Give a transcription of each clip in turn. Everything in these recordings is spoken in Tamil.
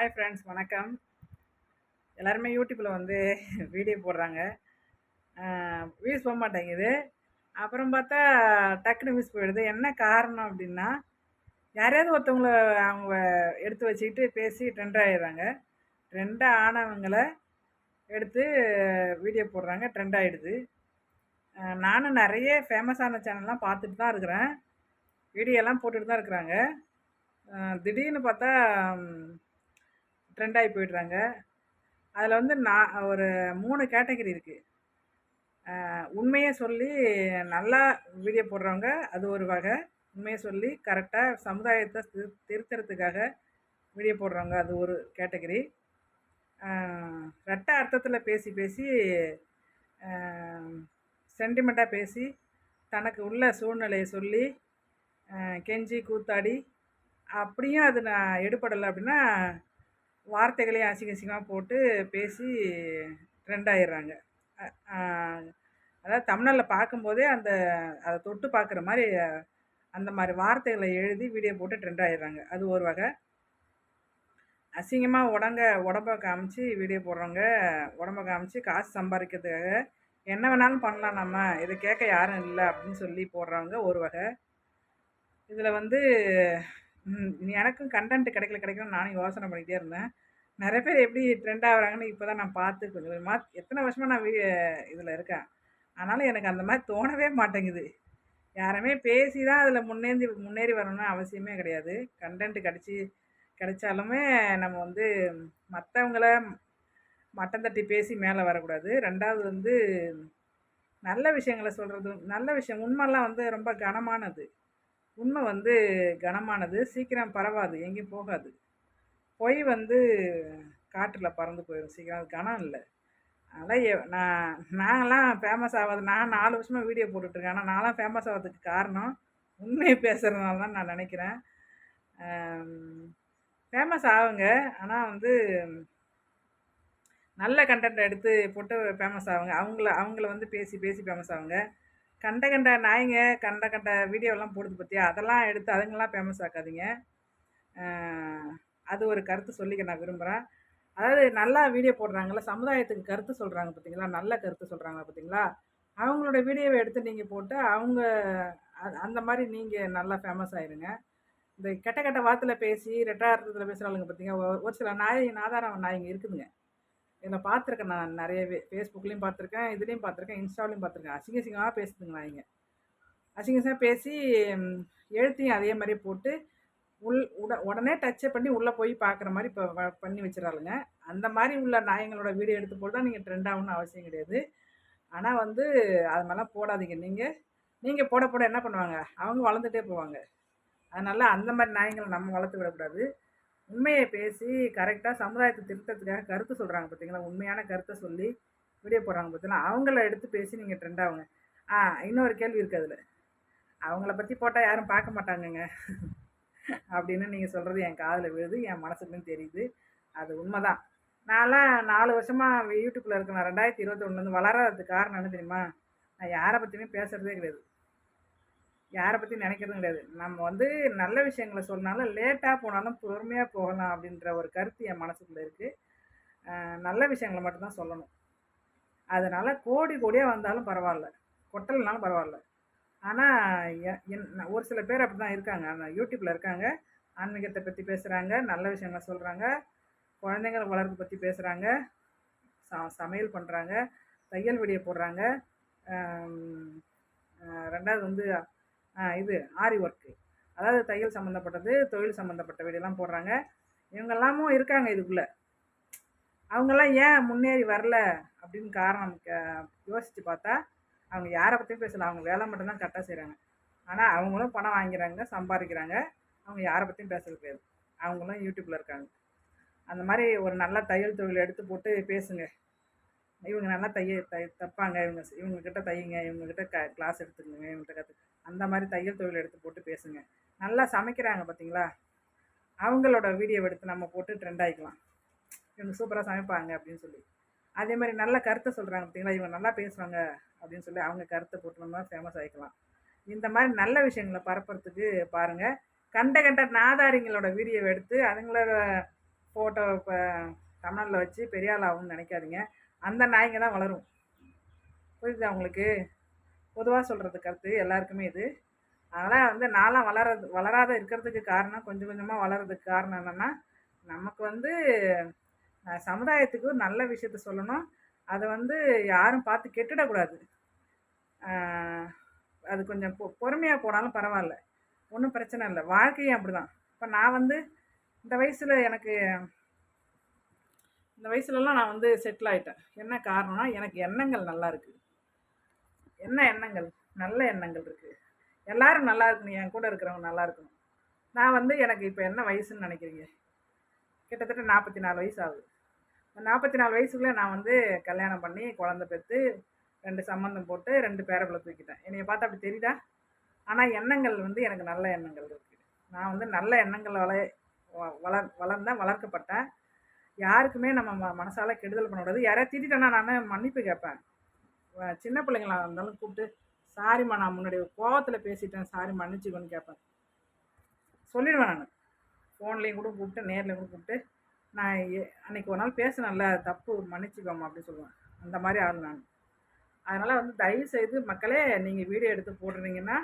ஹாய் ஃப்ரெண்ட்ஸ், வணக்கம். எல்லாருமே யூடியூப்பில் வந்து வீடியோ போடுறாங்க. வியூஸ் போக மாட்டேங்குது. அப்புறம் பார்த்தா டக்குன்னு வியூஸ் போயிடுது. என்ன காரணம் அப்படின்னா, யாரையாவது ஒருத்தவங்கள அவங்க எடுத்து வச்சுக்கிட்டு பேசி ட்ரெண்ட் ஆகிடுறாங்க. ட்ரெண்ட் ஆனவங்கள எடுத்து வீடியோ போடுறாங்க, ட்ரெண்ட் ஆகிடுது. நானும் நிறைய ஃபேமஸான சேனல்லாம் பார்த்துட்டு தான் இருக்கிறேன். வீடியோலாம் போட்டுட்டு தான் இருக்கிறாங்க. திடீர்னு பார்த்தா ட்ரெண்ட் ஆகி போயிடுறாங்க. அதில் வந்து நான் ஒரு 3 கேட்டகரி இருக்குது. உண்மையை சொல்லி நல்லா வீடியோ போடுறவங்க அது ஒரு வகை. உண்மையை சொல்லி கரெக்டாக சமுதாயத்தை திருத்துறதுக்காக வீடியோ போடுறவங்க அது ஒரு கேட்டகரி. ரெட்ட அர்த்தத்தில் பேசி பேசி சென்டிமெண்ட்டாக பேசி தனக்கு உள்ள சூழ்நிலையை சொல்லி கெஞ்சி கூத்தாடி அப்படியும் அது நான் எடுபடலை அப்படின்னா வார்த்தைகளையும் அசிங்கமாக போட்டு பேசி ட்ரெண்ட் ஆகிடுறாங்க. அதாவது தமிழில் பார்க்கும்போதே அதை தொட்டு பார்க்குற மாதிரி அந்த மாதிரி வார்த்தைகளை எழுதி வீடியோ போட்டு ட்ரெண்ட் ஆகிடுறாங்க. அது ஒரு வகை. அசிங்கமாக உடம்ப காமிச்சு வீடியோ போடுறவங்க, உடம்ப காமிச்சு காசு சம்பாதிக்கிறதுக்காக என்ன வேணாலும் பண்ணலாம், நம்ம இதை கேட்க யாரும் இல்லை அப்படின்னு சொல்லி போடுறவங்க ஒரு வகை. இதில் வந்து எனக்கும் கண்டென்ட் கிடைக்கல நானும் யோசனை பண்ணிகிட்டே இருந்தேன். நிறைய பேர் எப்படி ட்ரெண்ட் ஆகுறாங்கன்னு இப்போ தான் நான் பார்த்து கொஞ்சம் கொஞ்சமாக எத்தனை வருஷமாக நான் இதில் இருக்கேன். ஆனாலும் எனக்கு அந்த மாதிரி தோணவே மாட்டேங்குது. யாருமே பேசி தான் அதில் முன்னேறி வரணும்னு அவசியமே கிடையாது. கண்டென்ட் கிடைச்சாலுமே நம்ம வந்து மற்றவங்கள மட்டம் தட்டி பேசி மேலே வரக்கூடாது. ரெண்டாவது வந்து நல்ல விஷயங்களை சொல்கிறது, நல்ல விஷயம் உண்மைலாம் வந்து ரொம்ப கனமானது. உண்மை வந்து கனமானது, சீக்கிரம் பரவாது, எங்கேயும் போகாது. பொய் வந்து காற்றில் பறந்து போயிடும் சீக்கிரம், அது கனம் இல்லை. அதனால் நாங்களாம் ஃபேமஸ் ஆகாது. நான் 4 வருஷமாக வீடியோ போட்டுட்ருக்கேன். ஆனால் நான்லாம் ஃபேமஸ் ஆகிறதுக்கு காரணம் உண்மையை பேசுகிறதுனால தான் நான் நினைக்கிறேன். ஃபேமஸ் ஆகுங்க, ஆனால் வந்து நல்ல கண்டென்ட் எடுத்து போட்டு ஃபேமஸ் ஆகுங்க. அவங்கள வந்து பேசி பேசி ஃபேமஸ் ஆகுங்க. கண்ட நாய்ங்க கண்ட வீடியோலாம் போடுது பார்த்தியா, அதெல்லாம் எடுத்து அதுங்கெல்லாம் ஃபேமஸ் ஆக்காதீங்க. அது ஒரு கருத்து சொல்லிக்க நான் விரும்புகிறேன். அதாவது நல்லா வீடியோ போடுறாங்களா, சமுதாயத்துக்கு கருத்து சொல்கிறாங்க பார்த்தீங்களா, நல்ல கருத்து சொல்கிறாங்க பார்த்தீங்களா, அவங்களோட வீடியோவை எடுத்து நீங்கள் போட்டு அவங்க அந்த மாதிரி நீங்கள் நல்லா ஃபேமஸ் ஆயிருங்க. இந்த கெட்ட வார்த்தையில் பேசி ரெட்டாரத்தில் பேசுகிறாளுங்க பார்த்தீங்க, ஒரு சில நாதாரம் நாய்ங்க இருக்குதுங்க. இதில் பார்த்துருக்கேன் நான் நிறையவே. ஃபேஸ்புக்லேயும் பார்த்துருக்கேன், இதுலேயும் பார்த்துருக்கேன், இன்ஸ்டாலையும் பார்த்துருக்கேன். அசிங்கமாக பேசுதுங்க நாய்ங்க. அசிங்கமாக பேசி எழுத்தையும் அதே மாதிரி போட்டு உடனே டச்சை பண்ணி உள்ளே போய் பார்க்குற மாதிரி இப்போ பண்ணி வச்சிடறாளுங்க. அந்த மாதிரி உள்ள நாயங்களோட வீடியோ எடுத்து போட்டு தான் நீங்கள் ட்ரெண்ட் ஆகணும்னு அவசியம் கிடையாது. ஆனால் வந்து அது மாதிரிலாம் போடாதீங்க. நீங்கள் போட என்ன பண்ணுவாங்க, அவங்க வளர்ந்துட்டே போவாங்க. அதனால் அந்த மாதிரி நாயங்களை நம்ம வளர்த்து விடக்கூடாது. உண்மையை பேசி கரெக்டாக சமுதாயத்தை திருத்தத்துக்காக கருத்து சொல்கிறாங்க பார்த்தீங்களா, உண்மையான கருத்தை சொல்லி வீடியோ போடுறாங்க பார்த்தீங்களா, அவங்கள எடுத்து பேசி நீங்கள் ட்ரெண்ட் ஆகுங்க. இன்னொரு கேள்வி இருக்குது அதில், அவங்கள பற்றி போட்டால் யாரும் பார்க்க மாட்டாங்கங்க அப்படின்னு நீங்கள் சொல்கிறது என் காதில் விழுது, என் மனசுக்குன்னு தெரியுது. அது உண்மைதான். நான்லாம் 4 வருஷமாக யூடியூப்பில் இருக்கேன். 2021 வளராததுக்கு காரணம் என்ன தெரியுமா, நான் யாரை பற்றியுமே பேசுகிறதே கிடையாது, யாரை பற்றி நினைக்கிறதும் கிடையாது. நம்ம வந்து நல்ல விஷயங்களை சொன்னாலும் லேட்டாக போனாலும் பொறுமையாக போகலாம் அப்படின்ற ஒரு கருத்து என் மனசுக்குள்ளே இருக்குது. நல்ல விஷயங்களை மட்டும்தான் சொல்லணும். அதனால் கோடியாக வந்தாலும் பரவாயில்ல, கொட்டலைனாலும் பரவாயில்ல. ஆனால் ஒரு சில பேர் அப்படி தான் இருக்காங்க. ஆனால் யூடியூப்பில் இருக்காங்க, ஆன்மீகத்தை பற்றி பேசுகிறாங்க, நல்ல விஷயங்களை சொல்கிறாங்க, குழந்தைங்களை வளர்ப்பு பற்றி பேசுகிறாங்க, சமையல் பண்ணுறாங்க, தையல் வீடியோ போடுறாங்க. ரெண்டாவது வந்து இது ஆரி ஒர்க்கு, அதாவது தையல் சம்மந்தப்பட்டது, தொழில் சம்மந்தப்பட்ட வீடியோலாம் போடுறாங்க. இவங்கெல்லாமும் இருக்காங்க இதுக்குள்ளே. அவங்கெல்லாம் ஏன் முன்னேறி வரல அப்படின்னு காரணம் யோசித்து பார்த்தா, அவங்க யாரை பற்றியும் பேசலை, அவங்க வேலை மட்டும்தான் கரெக்டாக செய்கிறாங்க. ஆனால் அவங்களும் பணம் வாங்கிறாங்க, சம்பாதிக்கிறாங்க. அவங்க யாரை பற்றியும் பேசுறது கிடையாது. அவங்களும் யூடியூப்பில் இருக்காங்க. அந்த மாதிரி ஒரு நல்ல தையல் தொழில் எடுத்து போட்டு பேசுங்க. இவங்க நல்லா தப்பாங்க, இவங்கக்கிட்ட தையுங்க, இவங்கக்கிட்ட கிளாஸ் எடுத்துக்கோங்க, இவங்ககிட்ட அந்த மாதிரி தையல் தொழில் எடுத்து போட்டு பேசுங்க. நல்லா சமைக்கிறாங்க பார்த்தீங்களா, அவங்களோட வீடியோ எடுத்து நம்ம போட்டு ட்ரெண்ட் ஆகிக்கலாம். இவங்க சூப்பராக சமைப்பாங்க அப்படின்னு சொல்லி. அதே மாதிரி நல்ல கருத்தை சொல்கிறாங்க பார்த்தீங்களா, இவங்க நல்லா பேசுவாங்க அப்படின்னு சொல்லி அவங்க கருத்தை போட்டு நம்ம ஃபேமஸ் ஆகிக்கலாம். இந்த மாதிரி நல்ல விஷயங்களை பரப்புறதுக்கு பாருங்கள். கண்ட நாதாரிங்களோட வீடியோவை எடுத்து அதுங்களோட ஃபோட்டோ இப்போ தமிழில் வச்சு பெரிய ஆள் ஆகும்னு நினைக்காதீங்க. அந்த நாய்ங்க தான் வளரும். புரியுதா உங்களுக்கு? பொதுவாக சொல்கிறது கருத்து எல்லாருக்குமே இது. அதனால் வந்து நான்லாம் வளராத இருக்கிறதுக்கு காரணம், கொஞ்சம் கொஞ்சமாக வளர்றதுக்கு காரணம் என்னென்னா, நமக்கு வந்து சமுதாயத்துக்கு ஒரு நல்ல விஷயத்த சொல்லணும். அதை வந்து யாரும் பார்த்து கெட்டுடக்கூடாது. அது கொஞ்சம் பொறுமையாக போனாலும் பரவாயில்ல, ஒன்றும் பிரச்சனை இல்லை. வாழ்க்கையும் அப்படி தான். இப்போ நான் வந்து இந்த வயசில் எனக்கு இந்த வயசுலலாம் நான் வந்து செட்டில் ஆகிட்டேன். என்ன காரணம்னா, எனக்கு எண்ணங்கள் நல்லா இருக்குது. என்ன எண்ணங்கள்? நல்ல எண்ணங்கள் இருக்குது. எல்லாரும் நல்லா இருக்கணும், என் கூட இருக்கிறவங்க நல்லா இருக்கணும். நான் வந்து எனக்கு இப்போ என்ன வயசுன்னு நினைக்கிறீங்க? கிட்டத்தட்ட 44 வயசு ஆகுது. இந்த 44 வயசுக்குள்ளே நான் வந்து கல்யாணம் பண்ணி குழந்தை பெற்று 2 சம்மந்தம் போட்டு 2 பேரப்பிள்ளை தூக்கிட்டேன். என்னைய பார்த்தா அப்படி தெரியுதா? ஆனால் எண்ணங்கள் வந்து எனக்கு நல்ல எண்ணங்கள் இருக்குது. நான் வந்து நல்ல எண்ணங்கள் வளர்ந்தேன், வளர்க்கப்பட்டேன். யாருக்குமே நம்ம மனசால கெடுதல் பண்ணக்கூடாது. யாரையா திட்டேன்னா நான் மன்னிப்பு கேட்பேன். சின்ன பிள்ளைங்களா இருந்தாலும் கூப்பிட்டு, சாரிம்மா நான் முன்னாடி கோவத்தில் பேசிட்டேன், சாரி மன்னிச்சுக்கோன்னு கேட்பேன். சொல்லிடுவேன் நான். ஃபோன்லேயும் கூட கூப்பிட்டு, நேரில் கூட கூப்பிட்டு, நான் அன்றைக்கி ஒரு நாள் பேசினேன்ல, தப்பு மன்னிச்சுக்கோம்மா அப்படின்னு சொல்லுவேன். அந்த மாதிரி ஆள் நான். அதனால் வந்து தயவுசெய்து மக்களே, நீங்கள் வீடியோ எடுத்து போடுறீங்கன்னா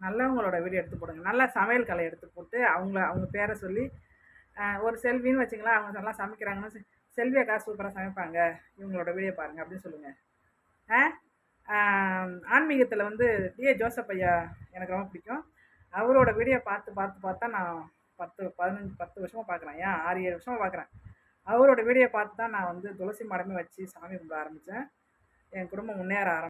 நல்லவங்களோட வீடியோ எடுத்து போடுங்க. நல்லா சமையல் கலை எடுத்து போட்டு அவங்க பேரை சொல்லி, ஒரு செல்வின்னு வச்சுங்களேன், அவங்க நல்லா சமைக்கிறாங்கன்னா, செல்வி அக்கா சூப்பராக சமைப்பாங்க, இவங்களோட வீடியோ பாருங்கள் அப்படின்னு சொல்லுங்கள். ஆன்மீகத்தில் வந்து டிஏ ஜோசப் ஐயா எனக்கு ரொம்ப பிடிக்கும். அவரோட வீடியோ பார்த்து நான் 10 வருஷமாக பார்க்குறேன். 6-7 வருஷமாக பார்க்குறேன். அவரோட வீடியோ பார்த்து தான் நான் வந்து துளசி மடமே வச்சு சாமி கும்பிட ஆரம்பித்தேன். என் குடும்பம் முன்னேற ஆரம்பிச்சேன்.